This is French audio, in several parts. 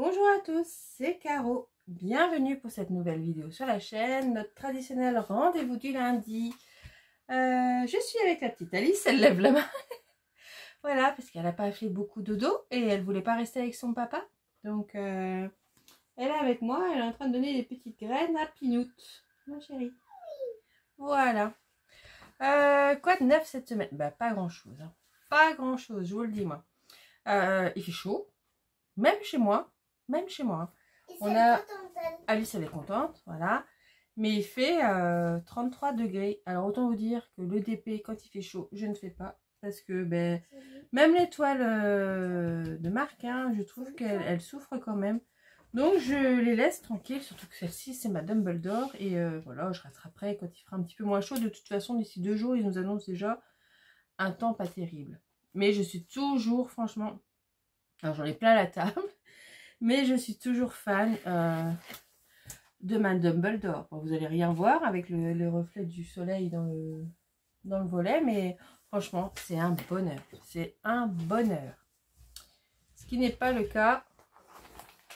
Bonjour à tous, c'est Caro. Bienvenue pour cette nouvelle vidéo sur la chaîne, notre traditionnel rendez-vous du lundi. Je suis avec la petite Alice, elle lève la main. Voilà, parce qu'elle n'a pas fait beaucoup de dodo et elle voulait pas rester avec son papa. Donc, elle est avec moi, elle est en train de donner des petites graines à Pinoute, ma chérie. Voilà. Quoi de neuf cette semaine? Bah, pas grand-chose. Hein. Pas grand-chose, je vous le dis, moi. Il fait chaud, même chez moi. Même chez moi. On a... Alice, elle est contente, voilà. Mais il fait 33 degrés. Alors, autant vous dire que le DP, quand il fait chaud, je ne fais pas. Parce que, ben, même les toiles de marque, hein, je trouve qu'elles souffrent quand même. Donc, je les laisse tranquilles. Surtout que celle-ci, c'est ma Dumbledore. Et voilà, je rattraperai quand il fera un petit peu moins chaud. De toute façon, d'ici 2 jours, ils nous annoncent déjà un temps pas terrible. Mais je suis toujours, franchement... Alors, j'en ai plein la table. Mais je suis toujours fan de ma Dumbledore. Bon, vous allez rien voir avec le reflet du soleil dans le volet. Mais franchement, c'est un bonheur. C'est un bonheur. Ce qui n'est pas le cas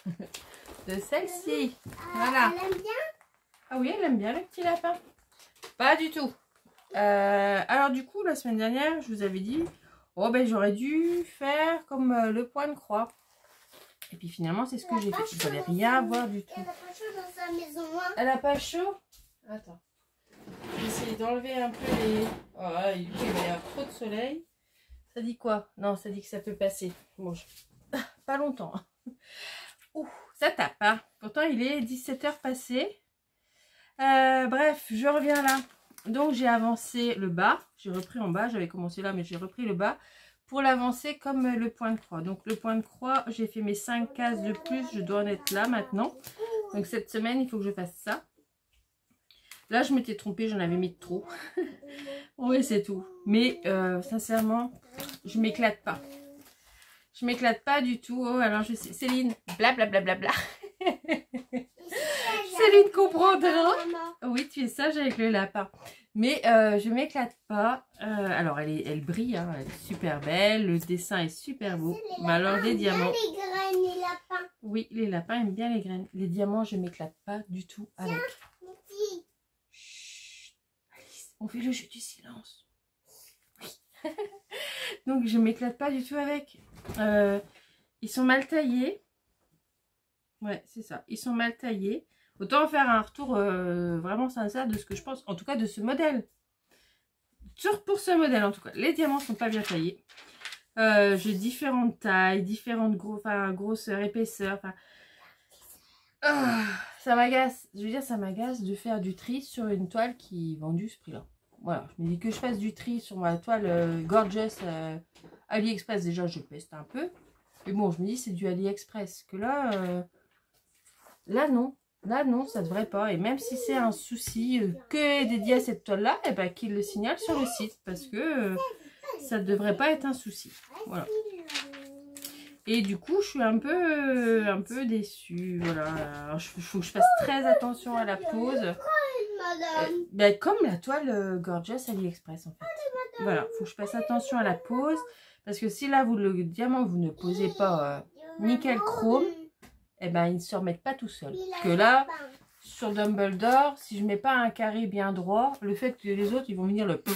de celle-ci. Voilà. Elle aime bien? Ah oui, elle aime bien le petit lapin. Pas du tout. Alors du coup, la semaine dernière, je vous avais dit, oh ben j'aurais dû faire comme le point de croix. Et puis finalement, c'est ce que j'ai fait. Vous n'allez rien voir du tout. Elle n'a pas chaud dans sa maison. Hein. Elle n'a pas chaud? Attends. Je vais essayer d'enlever un peu les... Oh, il va y avoir trop de soleil. Ça dit quoi? Non, ça dit que ça peut passer. Bon, pas longtemps. Ouh, ça tape. Hein. Pourtant, il est 17h passé. Bref, je reviens là. Donc, j'ai avancé le bas. J'ai repris en bas. J'avais commencé là, mais j'ai repris le bas. Pour l'avancer comme le point de croix. Donc le point de croix, j'ai fait mes 5 cases de plus. Je dois en être là maintenant. Donc cette semaine, il faut que je fasse ça. Là, je m'étais trompée, j'en avais mis de trop. Oui, c'est tout. Mais sincèrement, je m'éclate pas. Je m'éclate pas du tout. Oh, alors je sais, Céline, blablabla. Céline comprendra. Oui, tu es sage avec le lapin. Mais je m'éclate pas. Alors, elle brille, hein, elle est super belle. Le dessin est super beau. Mais alors, les diamants... les graines, les lapins. Oui, les lapins aiment bien les graines. Les diamants, je m'éclate pas du tout avec. Chut. Alice, on fait le jeu du silence. Oui. Donc, je m'éclate pas du tout avec. Ils sont mal taillés. Ouais, c'est ça. Ils sont mal taillés. Autant faire un retour vraiment sincère de ce que je pense, en tout cas de ce modèle. Pour ce modèle, en tout cas. Les diamants sont pas bien taillés. J'ai différentes tailles, différentes grosseurs, épaisseurs. Ça m'agace. Je veux dire, ça m'agace de faire du tri sur une toile qui est vendue ce prix-là. Voilà, je me dis que je fasse du tri sur ma toile Gorgeous AliExpress. Déjà, je peste un peu. Mais bon, je me dis, c'est du AliExpress. Que là, là, non. Là, non, ça devrait pas. Et même si c'est un souci que est dédié à cette toile-là, eh ben, qu'il le signale sur le site. Parce que ça ne devrait pas être un souci. Voilà. Et du coup, je suis un peu déçue. Voilà. Il faut que je fasse très attention à la pose. Ben, comme la toile Gorgeous AliExpress, en fait. Voilà. Il faut que je fasse attention à la pose. Parce que si là, le diamant, vous ne posez pas nickel chrome, eh ben, ils ne se remettent pas tout seuls. Parce que là, sur Dumbledore, si je mets pas un carré bien droit, le fait que les autres, ils vont venir hop,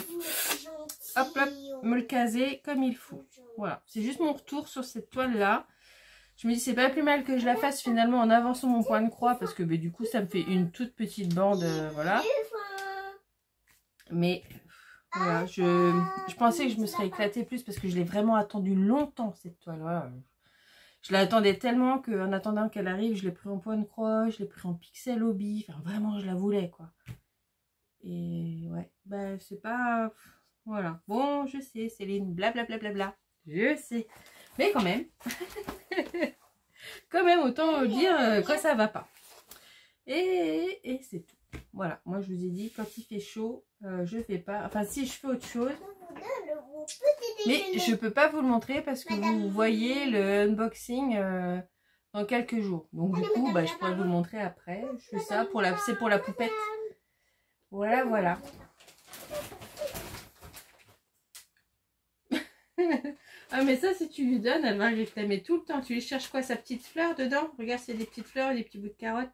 me le caser comme il faut. Voilà, c'est juste mon retour sur cette toile-là. Je me dis, c'est pas plus mal que je la fasse finalement en avançant mon point de croix, parce que du coup, ça me fait une toute petite bande, voilà. Mais voilà, je pensais que je me serais éclatée plus, parce que je l'ai vraiment attendu longtemps, cette toile. Voilà. Je l'attendais tellement qu'en attendant qu'elle arrive, je l'ai pris en point de croix, je l'ai pris en pixel hobby. Enfin, vraiment, je la voulais, quoi. Et ouais, ben, c'est pas... Voilà. Bon, je sais, Céline, blablabla. Je sais. Mais quand même. Quand même, autant dire quand ça va pas. Et c'est tout. Voilà. Moi, je vous ai dit, quand il fait chaud, je fais pas... Enfin, si je fais autre chose... Mais je peux pas vous le montrer parce que vous voyez le unboxing dans quelques jours. Donc du coup, bah, je pourrais vous le montrer après. Je fais ça pour c'est pour la poupette. Voilà, voilà. Ah mais ça si tu lui donnes, elle va réclamer tout le temps. Tu lui cherches quoi, sa petite fleur dedans? Regarde s'il y a des petites fleurs et des petits bouts de carottes.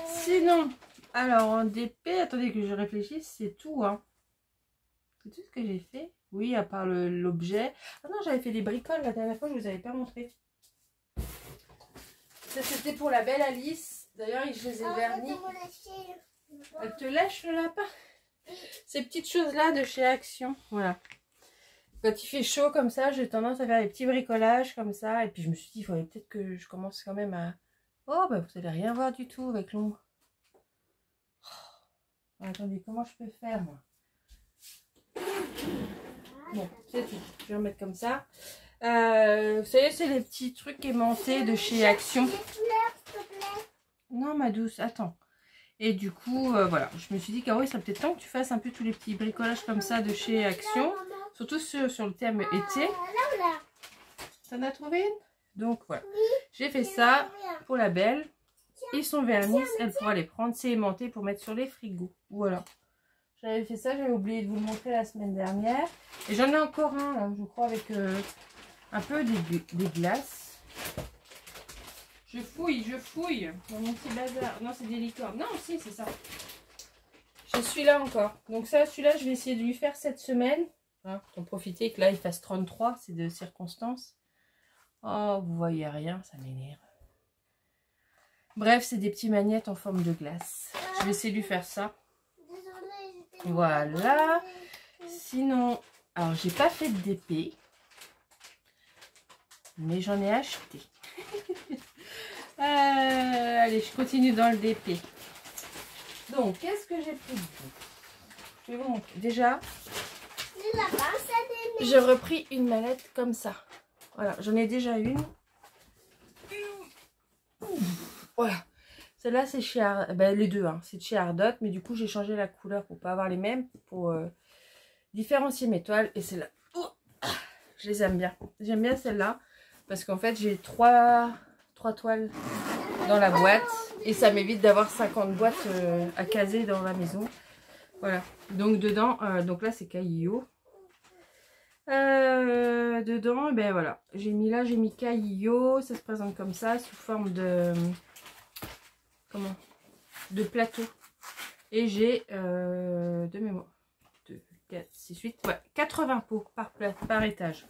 Sinon, alors en DP, attendez que je réfléchisse, c'est tout hein. C'est tout ce que j'ai fait. Oui, à part l'objet. Ah non, j'avais fait des bricoles la dernière fois, je vous avais pas montré. Ça c'était pour la belle Alice. D'ailleurs, je les ai vernis. Elle te lèche le lapin? Ces petites choses-là de chez Action. Voilà. Quand il fait chaud comme ça, j'ai tendance à faire des petits bricolages comme ça. Et puis je me suis dit, il faudrait peut-être que je commence quand même à... Oh, bah vous allez rien voir du tout avec l'ombre. Oh, attendez, comment je peux faire moi? Bon, c'est tout. Je vais remettre comme ça. Vous savez, c'est les petits trucs aimantés de chez Action. Non, ma douce, attends. Et du coup, voilà, je me suis dit qu'en vrai, ça peut-être temps que tu fasses un peu tous les petits bricolages comme ça de chez Action. Surtout sur le thème été. T'en as trouvé une? Donc voilà, j'ai fait ça pour la belle. Ils sont vernis, elle pourra les prendre. C'est aimanté pour mettre sur les frigos. Voilà. J'avais fait ça, j'avais oublié de vous le montrer la semaine dernière. Et j'en ai encore un là, je crois, avec un peu des glaces. Je fouille dans mon petit bazar. Non, c'est des licornes. Non, si, c'est ça. Je suis là encore. Donc ça, celui-là, je vais essayer de lui faire cette semaine. Hein, pour profiter que là, il fasse 33. C'est de circonstance. Oh, vous voyez rien, ça m'énerve. Bref, c'est des petits magnettes en forme de glace. Je vais essayer de lui faire ça. Voilà. Sinon, alors j'ai pas fait de DP. Mais j'en ai acheté. Allez, je continue dans le DP. Donc, qu'est-ce que j'ai pris de vous? Je vais vous montrer. Déjà, j'ai repris une mallette comme ça. Voilà, j'en ai déjà une. Voilà. Celle-là, c'est chez les deux, hein, c'est de chez Ardot. Mais du coup, j'ai changé la couleur pour pas avoir les mêmes. Pour différencier mes toiles. Et celle-là, je les aime bien. J'aime bien celle-là. Parce qu'en fait, j'ai trois toiles dans la boîte. Et ça m'évite d'avoir 50 boîtes à caser dans la maison. Voilà. Donc, dedans, donc là, c'est Caillot. Dedans, ben voilà. J'ai mis Caillot. Ça se présente comme ça, sous forme de... Comment? De plateau. Et j'ai de mémoire. 2, 4, 6, 8. Ouais, 80 pots par étage.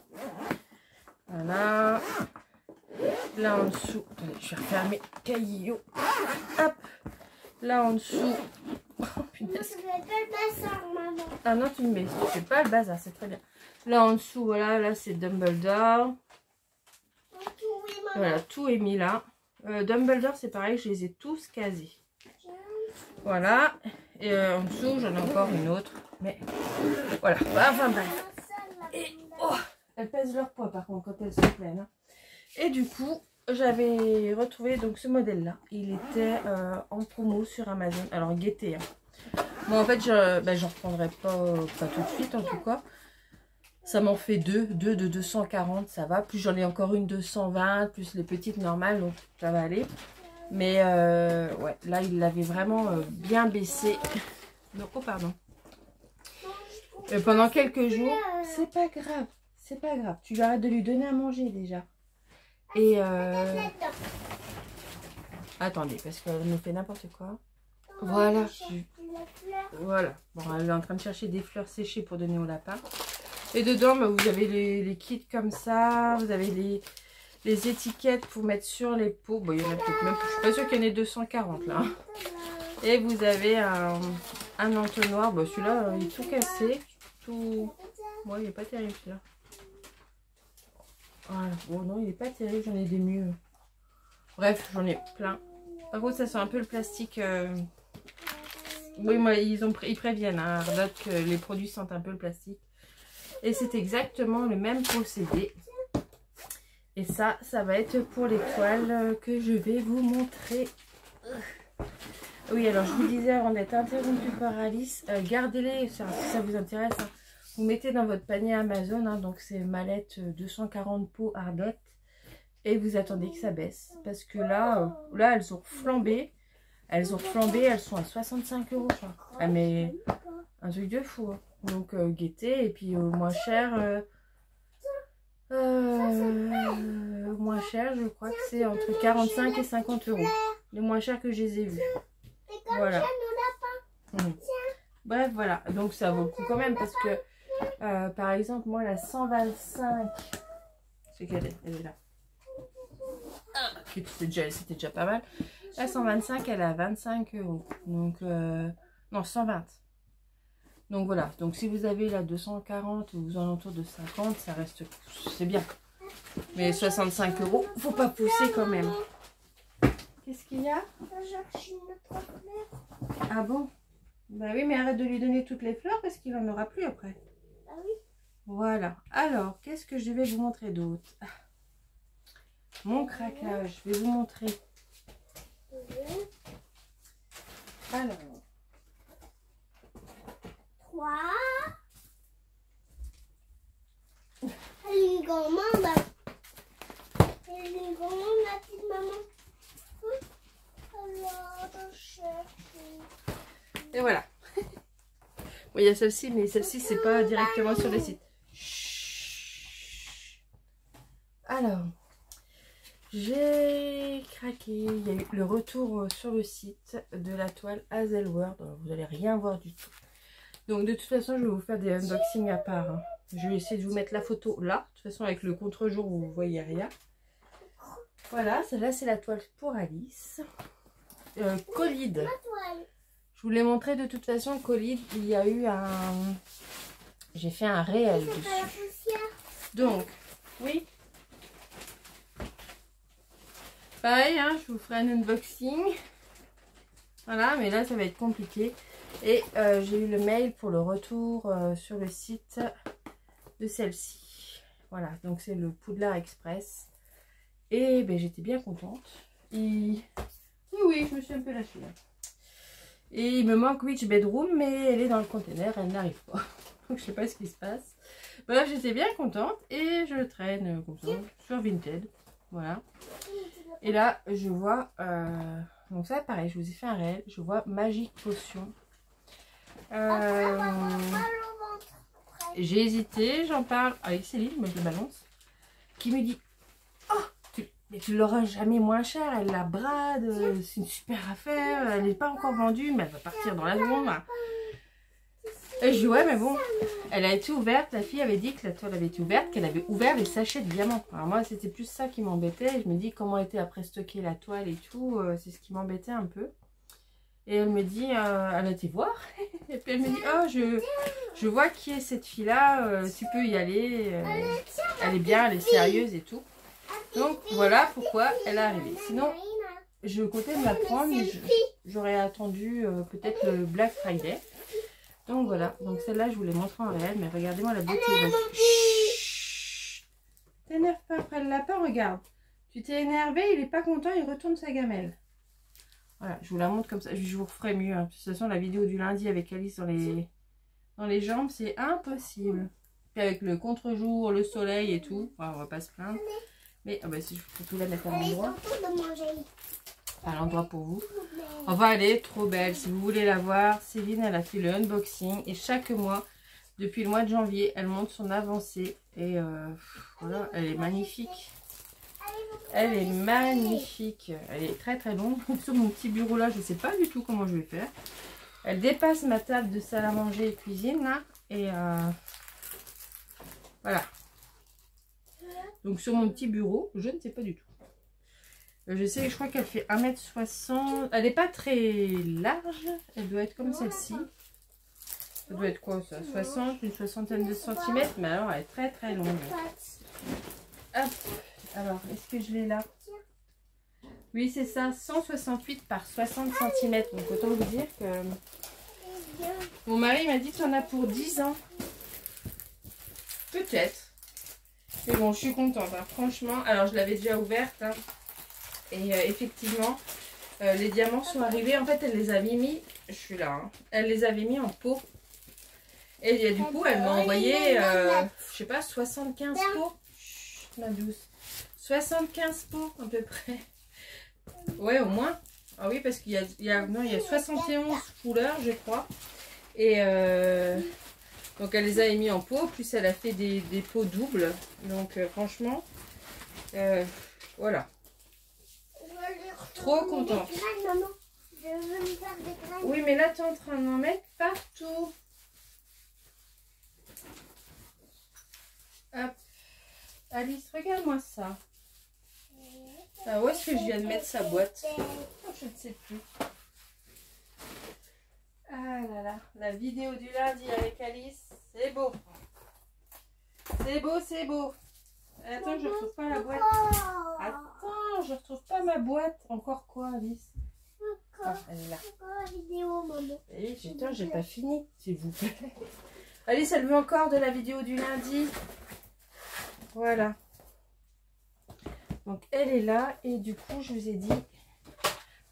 Voilà. Là en dessous, attendez, je vais refermer Caillot. Hop. Là en dessous. Oh punaise. Ah non, tu ne mets. Tu fais pas le bazar, c'est très bien. Là en dessous, voilà, là c'est Dumbledore. Voilà, tout est mis là. Dumbledore, c'est pareil, je les ai tous casés. Voilà. Et en dessous, j'en ai encore une autre. Mais voilà. Enfin bref. Et oh, elles pèsent leur poids par contre quand elles sont pleines. Hein. Et du coup, j'avais retrouvé donc ce modèle-là. Il était en promo sur Amazon. Alors, Gaieté. Hein. Bon, en fait, j'en reprendrai pas tout de suite en tout cas. Ça m'en fait deux de 240, ça va. Plus j'en ai encore une de 120, plus les petites normales, donc ça va aller. Mais ouais, là, il l'avait vraiment bien baissé. Donc, oh, pardon. Pendant quelques jours, c'est pas grave. C'est pas grave. Tu arrêtes de lui donner à manger déjà. Et attendez, parce qu'elle me fait n'importe quoi. Voilà. Voilà. Bon, elle est en train de chercher des fleurs séchées pour donner au lapin. Et dedans, bah, vous avez les kits comme ça. Vous avez les étiquettes pour mettre sur les pots. Bon, il y en a peut-être même. Je suis pas sûre qu'il y en ait 240 là. Et vous avez un entonnoir. Bon, celui-là, il est tout cassé. Tout... Ouais, il n'est pas terrible celui-là. Voilà. Bon, non, il n'est pas terrible. J'en ai des mieux. Bref, j'en ai plein. Par contre, ça sent un peu le plastique. Oui, moi, ils préviennent hein, Ardot que les produits sentent un peu le plastique. Et c'est exactement le même procédé. Et ça va être pour les toiles que je vais vous montrer. Oui, alors je vous disais avant d'être interrompue par Alice, gardez-les si ça vous intéresse. Hein. Vous mettez dans votre panier Amazon, hein, donc c'est mallette 240 pots Ardot. Et vous attendez que ça baisse. Parce que là, elles ont flambé. Elles sont à 65 €, je crois. Ah, mais un truc de fou. Hein. Donc, Gaieté, et puis moins cher, moins cher, je crois que c'est entre 45 et 50 euros. Les moins chers que je les ai vus. Voilà. Bref, voilà. Donc ça vaut le coup quand même parce que, par exemple, moi, la 125, c'est qu'elle est, elle est là. C'était déjà pas mal. La 125, elle est à 25 euros. Donc, non, 120. Donc voilà. Donc si vous avez la 240 ou aux alentours de 50, ça reste, c'est bien. Mais 65 euros, faut pas pousser quand même. Qu'est-ce qu'il y a? Ah bon? Bah oui, mais arrête de lui donner toutes les fleurs parce qu'il en aura plus après. Ah oui. Voilà. Alors, qu'est-ce que je vais vous montrer d'autre? Mon craquage, je vais vous montrer. Alors. 3. Elle est une gourmande. Elle est une gourmande, ma petite maman. Alors, et voilà. Bon, il y a celle-ci, mais celle-ci, c'est pas directement sur le site. Chut. Alors, j'ai craqué. Il y a eu le retour sur le site de la toile Hazelworld. Alors, vous n'allez rien voir du tout. Donc, de toute façon, je vais vous faire des unboxings à part. Hein. Je vais essayer de vous mettre la photo là. De toute façon, avec le contre-jour, vous ne voyez rien. Voilà, celle-là, c'est la toile pour Alice. Colide. Je vous l'ai montré de toute façon, Colide, il y a eu un... J'ai fait un réel dessus. Donc, oui. Pareil, hein, je vous ferai un unboxing. Voilà, mais là, ça va être compliqué. Et j'ai eu le mail pour le retour sur le site de celle-ci. Voilà, donc c'est le Poudlard Express. Et ben, j'étais bien contente. Oui, je me suis un peu lâchée. Là. Et il me manque Witch Bedroom, mais elle est dans le container, elle n'arrive pas. Donc je sais pas ce qui se passe. Bref, j'étais bien contente et je traîne comme ça sur Vinted. Voilà. Et là, je vois... donc ça, pareil, je vous ai fait un réel. Je vois Magic Potion. J'ai hésité, j'en parle avec Céline, moi je le balance, qui me dit mais tu l'auras jamais moins cher, elle la brade, c'est une super affaire, elle n'est pas encore vendue, mais elle va partir dans la seconde. Et je dis ouais, mais bon, elle a été ouverte, la fille avait dit que la toile avait été ouverte, qu'elle avait ouvert les sachets de diamants. Alors moi, c'était plus ça qui m'embêtait, je me dis comment était après stocker la toile et tout, c'est ce qui m'embêtait un peu. Et elle me dit, elle a été voir, et puis elle me dit, oh, je vois qui est cette fille-là, tu peux y aller, elle est bien, elle est sérieuse et tout. Donc voilà pourquoi elle est arrivée. Sinon, je comptais me la prendre, mais j'aurais attendu peut-être le Black Friday. Donc voilà, donc celle-là je vous l'ai montrée en réel, mais regardez-moi la beauté. T'énerve pas après le lapin, regarde. Tu t'es énervé, il est pas content, il retourne sa gamelle. Voilà, je vous la montre comme ça, je vous referai mieux. Hein. De toute façon, la vidéo du lundi avec Alice dans les jambes, c'est impossible. Puis avec le contre-jour, le soleil et tout, on va pas se plaindre. Mais bah, si je peux tout la mettre à l'endroit. À l'endroit pour vous. Enfin, elle est trop belle. Si vous voulez la voir, Céline, elle a fait le unboxing. Et chaque mois, depuis le mois de janvier, elle montre son avancée. Et voilà, elle est magnifique. Elle est magnifique. Elle est très très longue. Sur mon petit bureau là, je ne sais pas du tout comment je vais faire. Elle dépasse ma table de salle à manger et cuisine là. Et voilà. Donc sur mon petit bureau, je ne sais pas du tout. Je sais, je crois qu'elle fait 1m60. Elle n'est pas très large. Elle doit être comme celle-ci. Ça doit être quoi ça? 60, une soixantaine de centimètres. Mais alors elle est très très longue. Hop. Alors, est-ce que je l'ai là? Oui, c'est ça. 168 par 60 cm. Donc autant vous dire que... Mon mari m'a dit que tu en as pour 10 ans. Peut-être. Mais bon, je suis contente, hein, franchement. Alors, je l'avais déjà ouverte. Hein, et effectivement, les diamants sont arrivés. En fait, elle les avait mis... Je suis là. Hein, elle les avait mis en pot. Et du coup, elle m'a envoyé, je sais pas, 75 pots. Chut, ma douce. 75 pots, à peu près. Ouais, au moins. Ah oui, parce qu'il y a 71 couleurs, je crois. Et... donc elle les a mis en pot, plus elle a fait des pots doubles. Donc franchement, Voilà. Trop contente. Maman, je veux me faire des graines. Oui, mais là, tu es en train d'en mettre partout. Hop. Alice, regarde-moi ça. Ah, où est-ce que je viens de mettre sa boîte? Oh, je ne sais plus. Ah là là, la vidéo du lundi avec Alice, c'est beau. C'est beau, c'est beau. Attends, je retrouve pas la boîte. Attends, je retrouve pas ma boîte. Encore quoi, Alice? Ah, elle est là. Encore la vidéo, maman. Eh oui, putain, j'ai pas fini, s'il vous plaît. Alice, elle veut encore de la vidéo du lundi. Voilà. Donc, elle est là. Et du coup, je vous ai dit...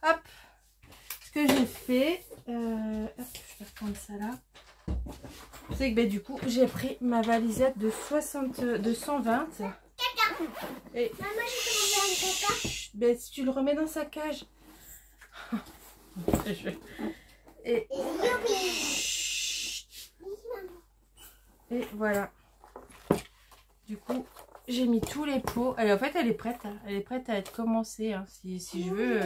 Hop. Ce que j'ai fait... hop, je vais reprendre ça là. C'est que, ben, du coup, j'ai pris ma valisette de 120. Et... Maman, j'ai commencé à me caca. Ben, si tu le remets dans sa cage... Et... Et voilà. Du coup, j'ai mis tous les pots. En fait, elle est prête. Hein. Elle est prête à être commencée. Hein. Si je veux...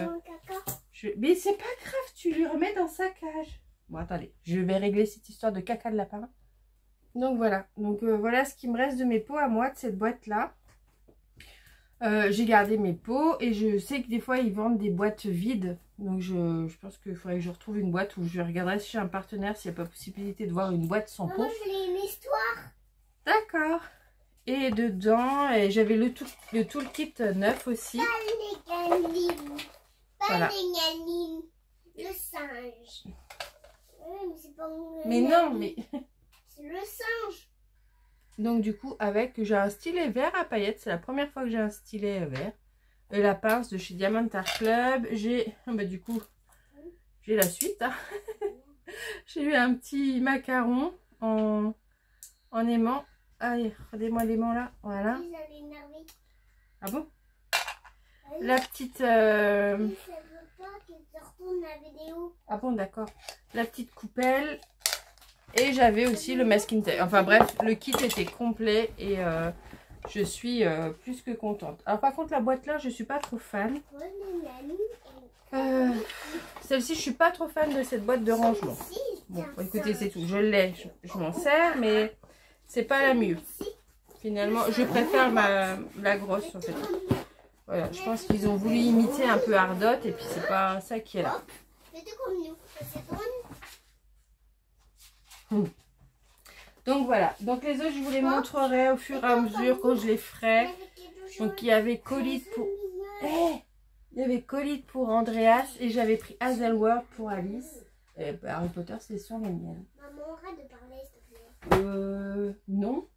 Mais c'est pas grave, tu lui remets dans sa cage. Bon, attendez. Je vais régler cette histoire de caca de lapin. Donc, voilà. Donc, voilà ce qui me reste de mes pots à moi, de cette boîte-là. J'ai gardé mes pots. Et je sais que des fois, ils vendent des boîtes vides. Donc, je pense qu'il faudrait que je retrouve une boîte où je regarderai si j'ai un partenaire, s'il n'y a pas possibilité de voir une boîte sans pot. Maman, je voulais une histoire. D'accord. Et dedans, j'avais le toolkit neuf aussi. Voilà. Le singe. Mais non, mais... C'est le singe. Donc du coup, j'ai un stylet vert à paillettes. C'est la première fois que j'ai un stylet vert. Et la pince de chez Diamond Art Club. J'ai... Bah, du coup, j'ai la suite. Hein. J'ai eu un petit macaron en aimant. Allez, regardez-moi l'aimant là. Voilà. Ah bon? La petite... Ah bon, d'accord. La petite coupelle. Et j'avais aussi le masking tape. Enfin bref, le kit était complet et je suis plus que contente. Alors par contre, la boîte là, je suis pas trop fan. Celle-ci, je suis pas trop fan de cette boîte de rangement. Bon, écoutez, c'est tout. Je l'ai, je m'en sers, mais c'est pas la mieux. Finalement, je préfère la grosse en fait. Voilà, je pense qu'ils ont voulu imiter un peu Ardot et puis c'est pas ça qui est là. Donc voilà, donc les autres je vous les montrerai au fur et à mesure quand je les ferai. Donc il y avait Colite pour... il y avait Colite pour Andreas et j'avais pris Hazelworld pour Alice. Et bah, Harry Potter c'est sur les miennes. Maman, arrête de parler s'il te plaît. Non.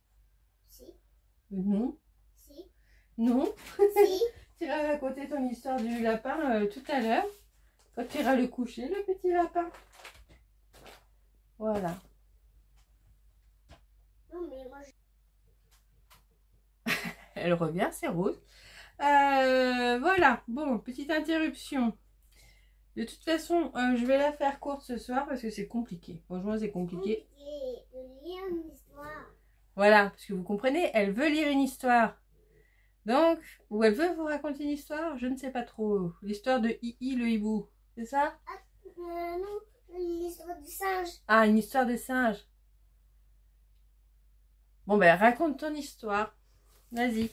Si. Non. Si. Non. Si. Tu iras raconter ton histoire du lapin tout à l'heure. Quand tu iras le coucher, le petit lapin. Voilà. Non, mais moi, Elle revient, c'est rose. Voilà. Bon, petite interruption. De toute façon, je vais la faire courte ce soir parce que c'est compliqué. Franchement, c'est compliqué. de lire une histoire. Voilà, parce que vous comprenez, elle veut lire une histoire. Donc, ou elle veut vous raconter une histoire, je ne sais pas trop. L'histoire de Hihi le hibou, c'est ça? Non, l'histoire du singe. Ah, une histoire de singe. Bon, ben, raconte ton histoire. Vas-y.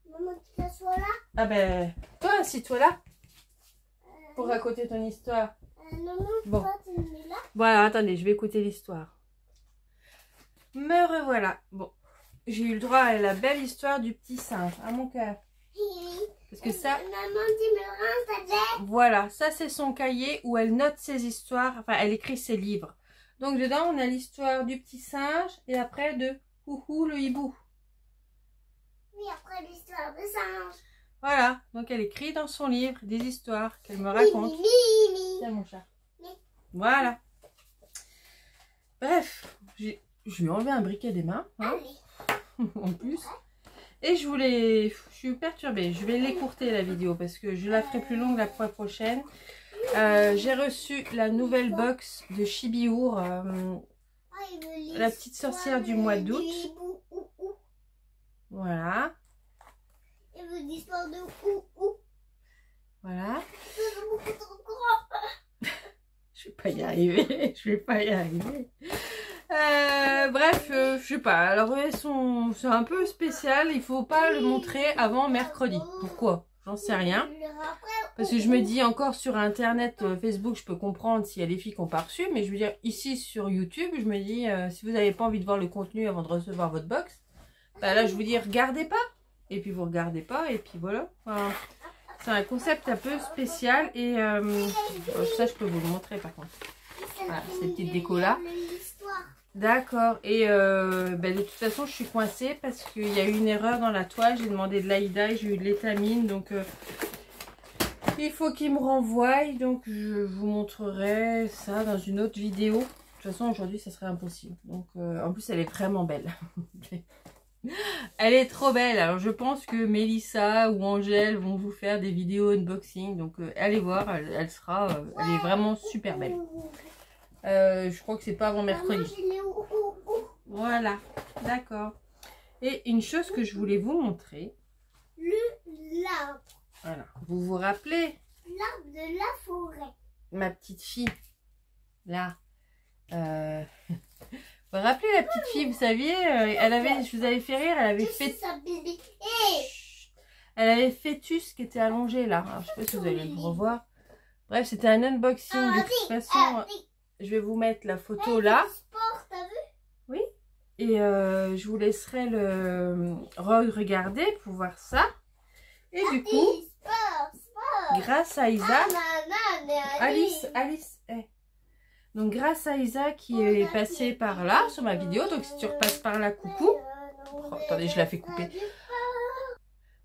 Maman, tu t'assois là? Ah ben, toi, assis-toi là. Pour raconter ton histoire. Non, Bon. toi, tu me mets là? Voilà, attendez, je vais écouter l'histoire. Me revoilà. Bon, j'ai eu le droit à la belle histoire du petit singe, à mon cœur. Parce que ça... Maman, tu me rends ta tête? Voilà, ça c'est son cahier où elle note ses histoires, enfin elle écrit ses livres. Donc dedans on a l'histoire du petit singe et après de Houhou le hibou. Oui, après l'histoire de singe. Voilà, donc elle écrit dans son livre des histoires qu'elle me raconte. Tiens mon chat. Voilà. Bref, je lui ai enlevé un briquet des mains, hein, en plus. Et je suis perturbée. Je vais l'écourter la vidéo parce que je la ferai plus longue la fois prochaine. J'ai reçu la nouvelle box de Chibi-Our, la petite sorcière du mois d'août. Voilà. Et l'histoire de où. Voilà. C'est beaucoup trop grand. Je vais pas y arriver. Je vais pas y arriver. Bref, je sais pas. Alors, c'est un peu spécial. Il faut pas le montrer avant mercredi. Pourquoi? J'en sais rien. Parce que je me dis encore sur internet, Facebook, je peux comprendre s'il y a des filles qui n'ont pas reçu. Mais je veux dire, ici sur YouTube, je me dis, si vous n'avez pas envie de voir le contenu avant de recevoir votre box, bah là, je vous dis, regardez pas. Et puis, vous regardez pas. Et puis, voilà. Enfin, c'est un concept un peu spécial. Et ça, je peux vous le montrer par contre. Voilà, ces petites décos-là. D'accord. Et de toute façon, je suis coincée parce qu'il y a eu une erreur dans la toile. J'ai demandé de l'Aïda et j'ai eu de l'étamine. Donc, il faut qu'il me renvoie. Donc, je vous montrerai ça dans une autre vidéo. De toute façon, aujourd'hui, ça serait impossible. Donc, en plus, elle est vraiment belle. Elle est trop belle. Alors, je pense que Mélissa ou Angèle vont vous faire des vidéos unboxing. Donc, allez voir. Elle est vraiment super belle. Je crois que c'est pas avant mercredi. Voilà, d'accord. Et une chose que je voulais vous montrer. L'arbre. Voilà, vous vous rappelez? L'arbre de la forêt. Ma petite fille. Là. Vous vous rappelez la petite fille, vous saviez, je vous avais fait rire, elle avait Fœtus qui était allongé là. Alors, je sais pas si vous allez le revoir. Bref, c'était un unboxing. De toute façon, je vais vous mettre la photo là. Oui. Et je vous laisserai le regarder pour voir ça. Et du coup, grâce à Isa, Alice, donc grâce à Isa qui est passée par là sur ma vidéo, donc si tu repasses par là, coucou. Oh, attendez, je la fais couper.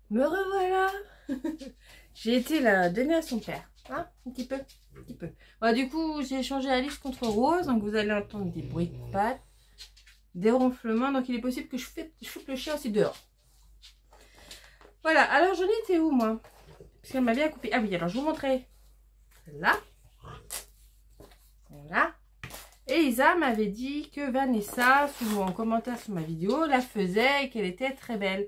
Me revoilà. J'ai été la donner à son père, hein, un petit peu. Voilà, du coup, j'ai échangé Alice contre Rose, donc vous allez entendre des bruits de pattes, des ronflements, donc il est possible que je foute le chien aussi dehors. Voilà, alors j'en étais où moi? Parce qu'elle m'a bien coupé. Ah oui, alors je vous montrais là. Voilà. Et Isa m'avait dit que Vanessa, souvent en commentaire sur ma vidéo, la faisait et qu'elle était très belle.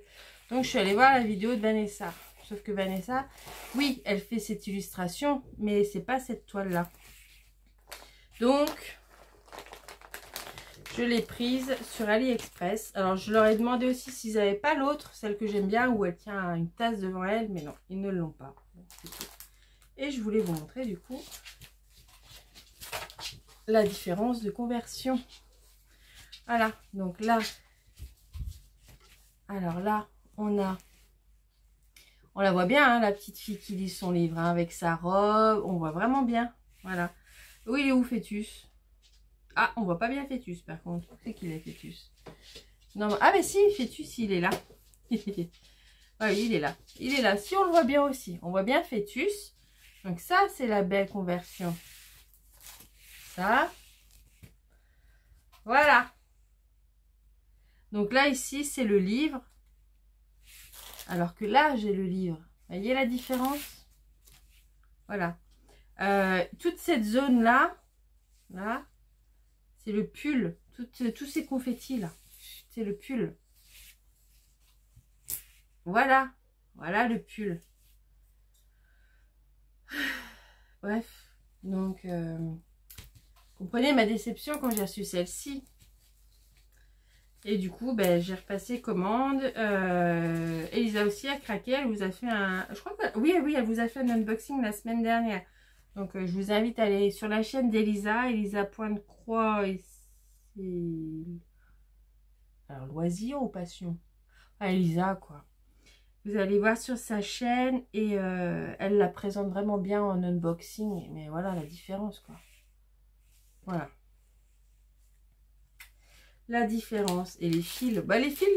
Donc je suis allée voir la vidéo de Vanessa. Sauf que Vanessa, oui, elle fait cette illustration, mais c'est pas cette toile-là. Donc, je l'ai prise sur AliExpress. Alors, je leur ai demandé aussi s'ils n'avaient pas l'autre, celle que j'aime bien, où elle tient une tasse devant elle, mais non, ils ne l'ont pas. Et je voulais vous montrer du coup la différence de conversion. Voilà, donc là, alors là, on la voit bien, hein, la petite fille qui lit son livre, hein, avec sa robe, on voit vraiment bien, voilà. Où il est où Fœtus? Ah, on voit pas bien Fœtus par contre, c'est qu'il est Fœtus? Non, ah mais si, Fœtus, il est là. Ah oui, il est là, si on le voit bien aussi, on voit bien Fœtus, donc ça c'est la belle conversion. Ça, voilà. Donc là ici c'est le livre, alors que là j'ai le livre. Vous voyez la différence? Voilà. Toute cette zone là, c'est le pull. Tous ces confettis là, c'est le pull. Voilà, voilà le pull. Bref, donc comprenez ma déception quand j'ai reçu celle-ci. Et du coup, ben, j'ai repassé commande. Elisa aussi a craqué. Elle vous a fait un... Je crois que... Oui, elle vous a fait un unboxing la semaine dernière. Donc, je vous invite à aller sur la chaîne d'Elisa. Elisa Pointe-Croix. Et c'est... Alors, loisir ou passion? Ah, Elisa, quoi. Vous allez voir sur sa chaîne. Et elle la présente vraiment bien en unboxing. Mais voilà la différence, quoi. Voilà. La différence. Et les fils, bah les fils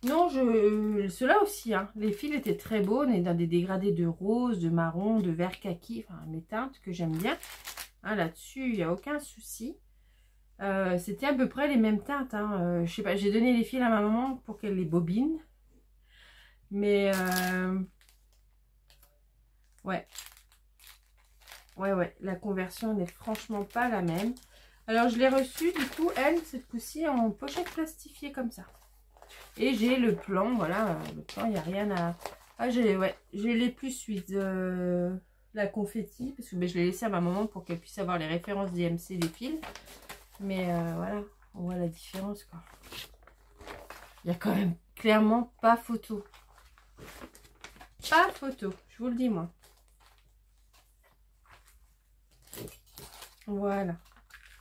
non, ceux-là aussi, hein. Les fils étaient très beaux, on est dans des dégradés de rose, de marron, de vert kaki, enfin mes teintes que j'aime bien, hein, là-dessus il n'y a aucun souci. C'était à peu près les mêmes teintes, hein. Je sais pas, j'ai donné les fils à ma maman pour qu'elle les bobine, mais ouais, la conversion n'est franchement pas la même. Alors, je l'ai reçue, du coup, elle, cette fois-ci, en pochette plastifiée comme ça. Et j'ai le plan, voilà, le plan, il n'y a rien à... Ah, j'ai les plus suites de la confetti, parce que je l'ai laissé à ma maman pour qu'elle puisse avoir les références DMC des fils. Mais voilà, on voit la différence, quoi. Il n'y a quand même clairement pas photo. Pas photo, je vous le dis, moi. Voilà.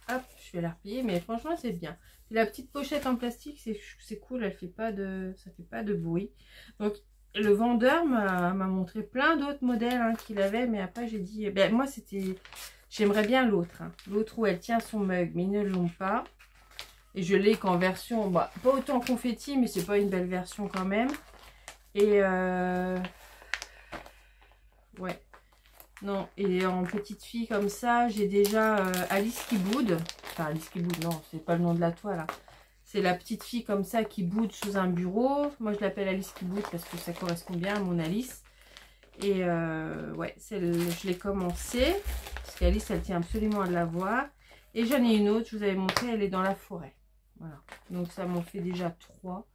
Hop, je vais la replier, mais franchement, c'est bien. Et la petite pochette en plastique, c'est cool, elle fait pas de, ça fait pas de bruit. Donc, le vendeur m'a montré plein d'autres modèles hein, qu'il avait, mais après, j'ai dit, ben, moi, c'était, j'aimerais bien l'autre. Hein. L'autre où elle tient son mug, mais ils ne l'ont pas. Et je l'ai qu'en version, bah, pas autant confetti, mais c'est pas une belle version quand même. Et, ouais. Non, et en petite fille comme ça, j'ai déjà Alice qui boude. Enfin, Alice qui boude, non, c'est pas le nom de la toile. Hein. C'est la petite fille comme ça qui boude sous un bureau. Moi, je l'appelle Alice qui boude parce que ça correspond bien à mon Alice. Et ouais, je l'ai commencé. Parce qu'Alice, elle tient absolument à l'avoir. Et j'en ai une autre, je vous avais montré, elle est dans la forêt. Voilà. Donc, ça m'en fait déjà 3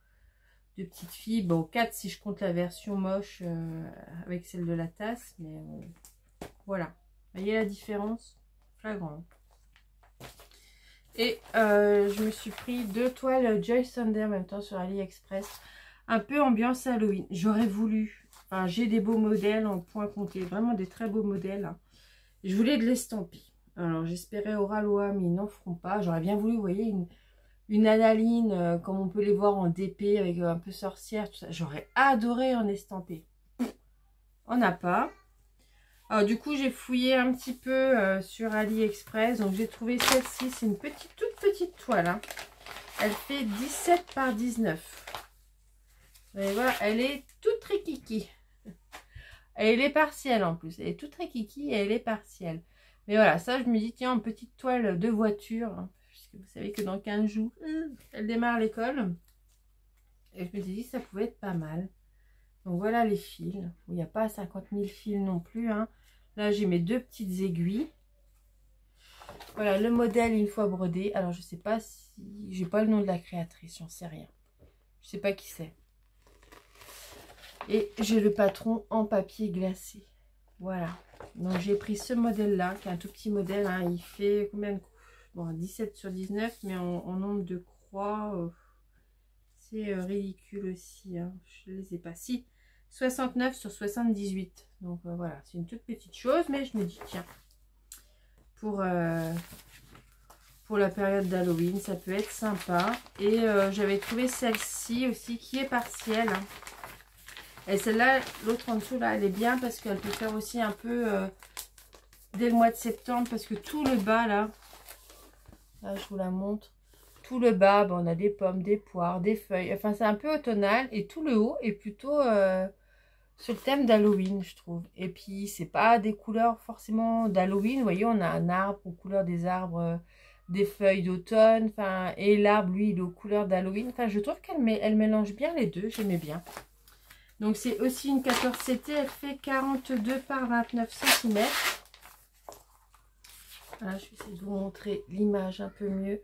de petites filles. Bon, 4 si je compte la version moche avec celle de la tasse. Mais... voilà, vous voyez la différence flagrante. Et je me suis pris 2 toiles Joy Sunday en même temps sur AliExpress. Un peu ambiance Halloween. J'aurais voulu, enfin j'ai des beaux modèles en point compté, vraiment des très beaux modèles. Hein. Je voulais de l'estampie. Alors j'espérais au Ralois, mais ils n'en feront pas. J'aurais bien voulu, vous voyez, une analine comme on peut les voir en DP avec un peu sorcière, tout ça. J'aurais adoré en estampé. On n'a pas. Alors du coup j'ai fouillé un petit peu sur AliExpress, donc j'ai trouvé celle-ci, c'est une toute petite toile, hein. Elle fait 17 par 19. Vous allez voir, elle est toute très kiki. Elle est partielle en plus, elle est toute très kiki et elle est partielle. Mais voilà, ça je me dis, tiens, une petite toile de voiture, hein, puisque vous savez que dans 15 jours, elle démarre l'école. Et je me suis dit, ça pouvait être pas mal. Donc voilà les fils. Il n'y a pas 50 000 fils non plus. Hein. Là j'ai mes 2 petites aiguilles. Voilà le modèle une fois brodé. Alors je sais pas si... j'ai pas le nom de la créatrice. J'en sais rien. Je sais pas qui c'est. Et j'ai le patron en papier glacé. Voilà. Donc j'ai pris ce modèle là. Qui est un tout petit modèle. Hein. Il fait combien de... Bon 17 sur 19. Mais en nombre de croix... c'est ridicule aussi. Hein. Je les ai pas. Si. 69 sur 78. Donc voilà, c'est une toute petite chose, mais je me dis tiens, pour la période d'Halloween, ça peut être sympa. Et j'avais trouvé celle-ci aussi qui est partielle. Hein. Et celle-là, l'autre en dessous là, elle est bien parce qu'elle peut faire aussi un peu dès le mois de septembre, parce que tout le bas là, je vous la montre. Tout le bas, ben, on a des pommes, des poires, des feuilles. Enfin, c'est un peu automnal. Et tout le haut est plutôt sur le thème d'Halloween, je trouve. Et puis, c'est pas des couleurs forcément d'Halloween. Vous voyez, on a un arbre aux couleurs des arbres, des feuilles d'automne. Enfin, et l'arbre, lui, il est aux couleurs d'Halloween. Enfin, je trouve elle mélange bien les deux. J'aimais bien. Donc, c'est aussi une 14 CT. Elle fait 42 par 29 cm. Voilà, je vais essayer de vous montrer l'image un peu mieux.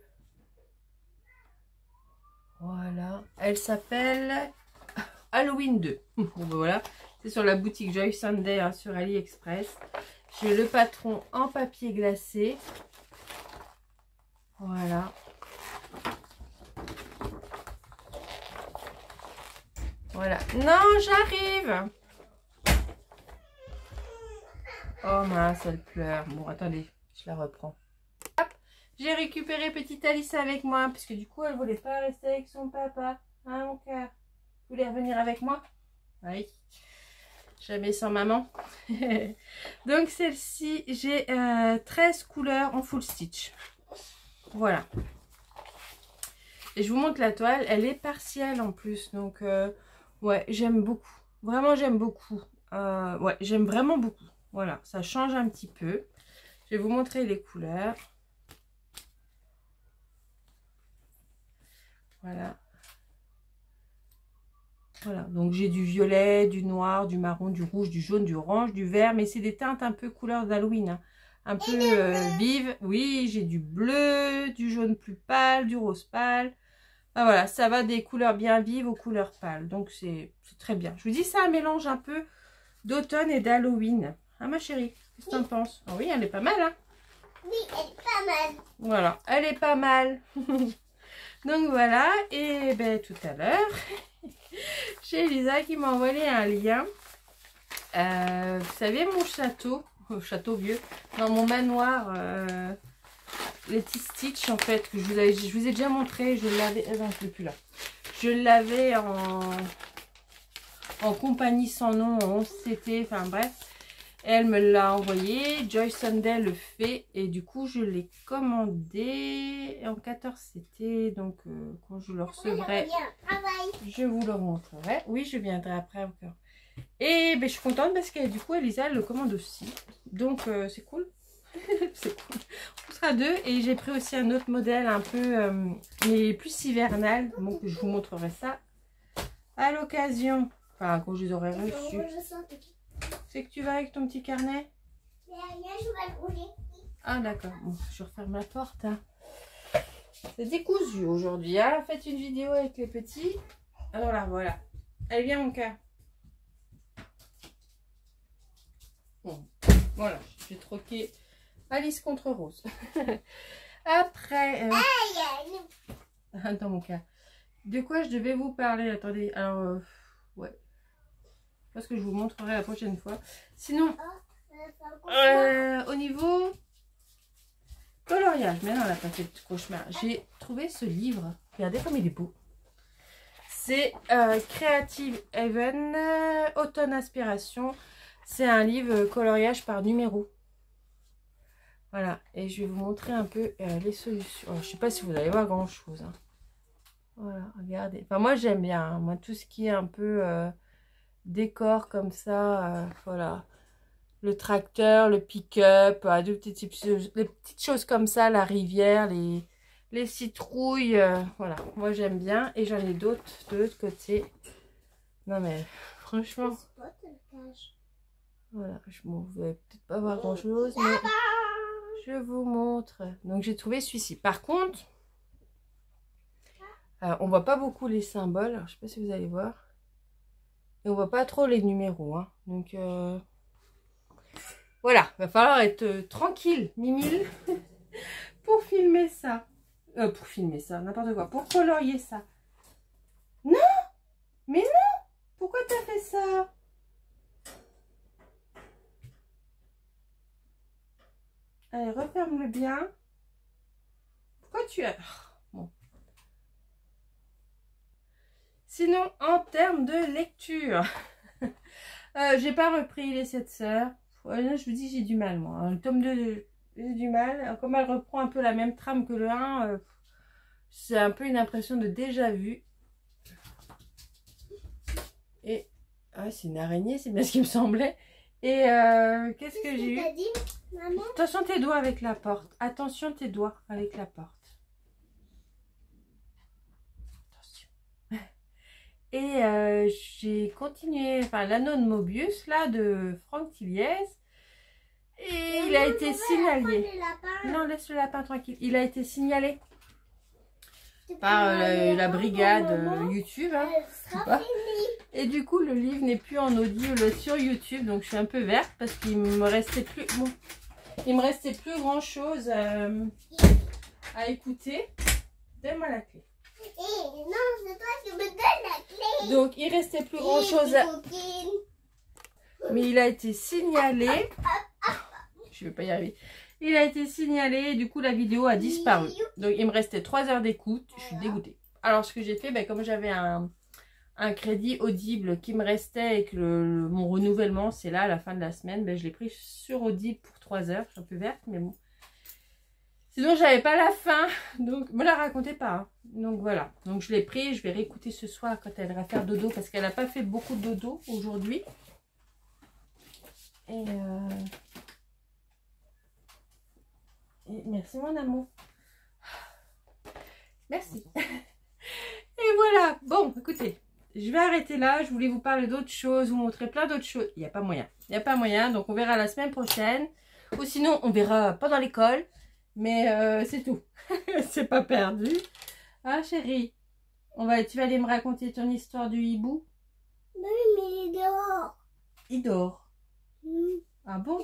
Voilà, elle s'appelle Halloween 2. Bon, ben voilà, c'est sur la boutique Joy Sunday hein, sur AliExpress. J'ai le patron en papier glacé. Voilà. Voilà. Non, j'arrive. Oh mince, elle pleure. Bon, attendez, je la reprends. J'ai récupéré petite Alice avec moi, parce que du coup, elle voulait pas rester avec son papa. Hein, mon cœur? Vous voulez revenir avec moi? Oui. Jamais sans maman. Donc, celle-ci, j'ai 13 couleurs en full stitch. Voilà. Et je vous montre la toile. Elle est partielle en plus. Donc, ouais, j'aime beaucoup. Vraiment, j'aime beaucoup. Ouais, j'aime vraiment beaucoup. Voilà, ça change un petit peu. Je vais vous montrer les couleurs. Voilà. Voilà, donc j'ai du violet, du noir, du marron, du rouge, du jaune, du orange, du vert. Mais c'est des teintes un peu couleur d'Halloween. Hein. Un peu vives. Oui, j'ai du bleu, du jaune plus pâle, du rose pâle. Ah, voilà, ça va des couleurs bien vives aux couleurs pâles. Donc, c'est très bien. Je vous dis, c'est un mélange un peu d'automne et d'Halloween. Ah, ma chérie, qu'est-ce que t'en penses? Ah oui, elle est pas mal, hein? Oui, elle est pas mal. Voilà, elle est pas mal. Donc, voilà. Et ben, tout à l'heure, j'ai Elisa qui m'a envoyé un lien. Vous savez, mon château, château vieux, dans mon manoir, Letty Stitch, en fait, que je vous ai déjà montré, je l'avais, non, je ne l'ai plus là. Je l'avais en compagnie sans nom, en 11CT, enfin bref. Elle me l'a envoyé, Joy Sunday le fait, et du coup, je l'ai commandé en 14CT, donc quand je le recevrai, je vous le montrerai. Oui, je viendrai après encore. Et ben, je suis contente parce que du coup, Elisa, elle le commande aussi. Donc, c'est cool. C'est cool. On sera deux. Et j'ai pris aussi un autre modèle un peu, mais plus hivernal. Donc, je vous montrerai ça à l'occasion. Enfin, quand je les aurai reçus. C'est que tu vas avec ton petit carnet? Ah, d'accord. Bon, je referme la porte. Hein. C'est décousu aujourd'hui. Hein. Faites une vidéo avec les petits. Alors là, voilà. Allez, viens, mon cœur. Bon, voilà, j'ai troqué Alice contre Rose. Après, dans mon cas, de quoi je devais vous parler? Attendez, alors, ouais, je pense que je vous montrerai la prochaine fois. Sinon, au niveau coloriage, mais non, on n'a pas fait de cauchemar. J'ai trouvé ce livre. Regardez comme il est beau. C'est Creative Haven, Automne Inspiration. C'est un livre coloriage par numéro. Voilà. Et je vais vous montrer un peu les solutions. Je ne sais pas si vous allez voir grand chose. Hein. Voilà, regardez. Enfin, moi, j'aime bien. Hein. Moi, tout ce qui est un peu décor comme ça. Voilà. Le tracteur, le pick-up. Les petites choses comme ça. La rivière, les citrouilles. Voilà. Moi, j'aime bien. Et j'en ai d'autres de l'autre côté. Non, mais franchement... Voilà, vous n'allez peut-être pas voir grand chose, mais je vous montre. Donc j'ai trouvé celui-ci. Par contre, on voit pas beaucoup les symboles. Alors, je sais pas si vous allez voir. Et on voit pas trop les numéros. Hein. Donc voilà, va falloir être tranquille, Mimile, pour filmer ça. Pour filmer ça, n'importe quoi. Pour colorier ça. Non, mais non, pourquoi t'as fait ça? Allez, referme-le bien. Pourquoi tu as... Bon. Sinon, en termes de lecture, j'ai pas repris Les 7 sœurs. Je vous dis, j'ai du mal, moi. Le tome 2, j'ai du mal. Comme elle reprend un peu la même trame que le 1, c'est un peu une impression de déjà vu. Et... Ah, c'est une araignée, c'est bien ce qui me semblait. Et qu'est-ce que j'ai eu? Maman. Attention tes doigts avec la porte. Attention tes doigts avec la porte. Attention. Et j'ai continué, enfin l'anneau de Mobius là de Franck Tilliez. Et il a été signalé. Non, laisse le lapin tranquille. Il a été signalé par la brigade YouTube. Hein, et du coup, le livre n'est plus en audio sur YouTube. Donc, je suis un peu verte parce qu'il me restait plus... Bon, il me restait plus grand chose à écouter. Donne-moi la clé. Non, c'est toi qui me donnes la clé. Donc, il restait plus grand chose à... Mais il a été signalé. Je vais pas y arriver. Il a été signalé et du coup, la vidéo a disparu. Donc, il me restait 3 heures d'écoute. Je suis dégoûtée. Alors, ce que j'ai fait, ben, comme j'avais un crédit Audible qui me restait et que mon renouvellement, c'est là à la fin de la semaine, ben, je l'ai pris sur Audible pour 3 heures. Je suis un peu verte, mais bon. Sinon, j'avais pas la fin. Donc, me la racontez pas. Hein. Donc, voilà. Donc, je l'ai pris. Je vais réécouter ce soir quand elle va faire dodo parce qu'elle n'a pas fait beaucoup de dodo aujourd'hui. Et merci mon amour. Merci. Et voilà. Bon, écoutez, je vais arrêter là. Je voulais vous parler d'autres choses, vous montrer plein d'autres choses. Il n'y a pas moyen. Il n'y a pas moyen. Donc, on verra la semaine prochaine. Ou sinon, on verra pendant l'école. Mais c'est tout. C'est pas perdu. Ah, chérie. Tu vas aller me raconter ton histoire du hibou? Oui, mais il est dehors. Il dort. Mm. Ah bon?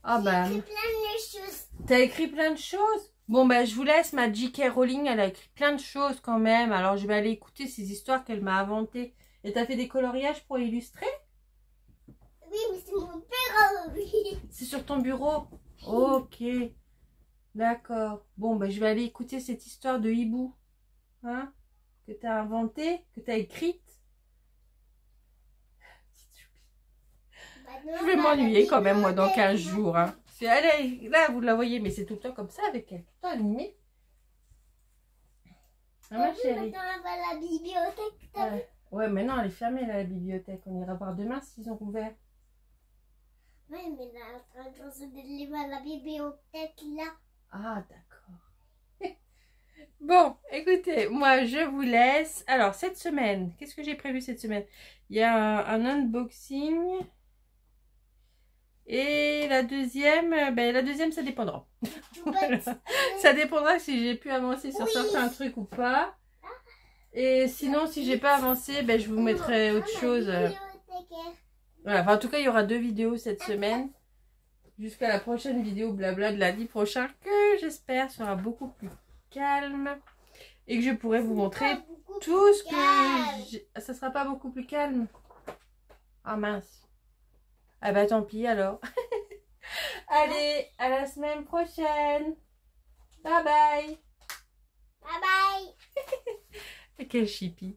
Ah bah. J'ai plein de choses. T'as écrit plein de choses? Bon bah je vous laisse, ma J.K. Rowling, elle a écrit plein de choses quand même. Alors je vais aller écouter ces histoires qu'elle m'a inventées. Et t'as fait des coloriages pour illustrer? Oui, mais c'est mon père, oui. C'est sur ton bureau? Ok. D'accord. Bon bah je vais aller écouter cette histoire de hibou. Hein? Que t'as inventée, que t'as écrite. Je vais m'ennuyer quand même, moi, dans 15 jours. Hein. Allez, là, vous la voyez, mais c'est tout le temps comme ça avec elle. Tout le temps animée. Ah, ma chérie. Maintenant, on va à la bibliothèque. Ouais, mais non, elle est fermée, là, la bibliothèque. On ira voir demain s'ils ont rouvert. Oui, mais là, on est en train d'aller à la bibliothèque, là. Ah, d'accord. Bon, écoutez, moi, je vous laisse. Alors, cette semaine, qu'est-ce que j'ai prévu cette semaine? Il y a un unboxing. Et la deuxième, ça dépendra. Voilà. Ça dépendra si j'ai pu avancer sur certains trucs ou pas. Et sinon, si j'ai pas avancé, je vous mettrai autre chose. Voilà. Enfin, en tout cas, il y aura 2 vidéos cette semaine. Jusqu'à la prochaine vidéo blabla de lundi prochain, que j'espère sera beaucoup plus calme. Et que je pourrai vous montrer tout ce que... Ça sera pas beaucoup plus calme. Ah mince. Ah bah tant pis alors. Allez, à la semaine prochaine. Bye bye. Bye bye. Quel chippie.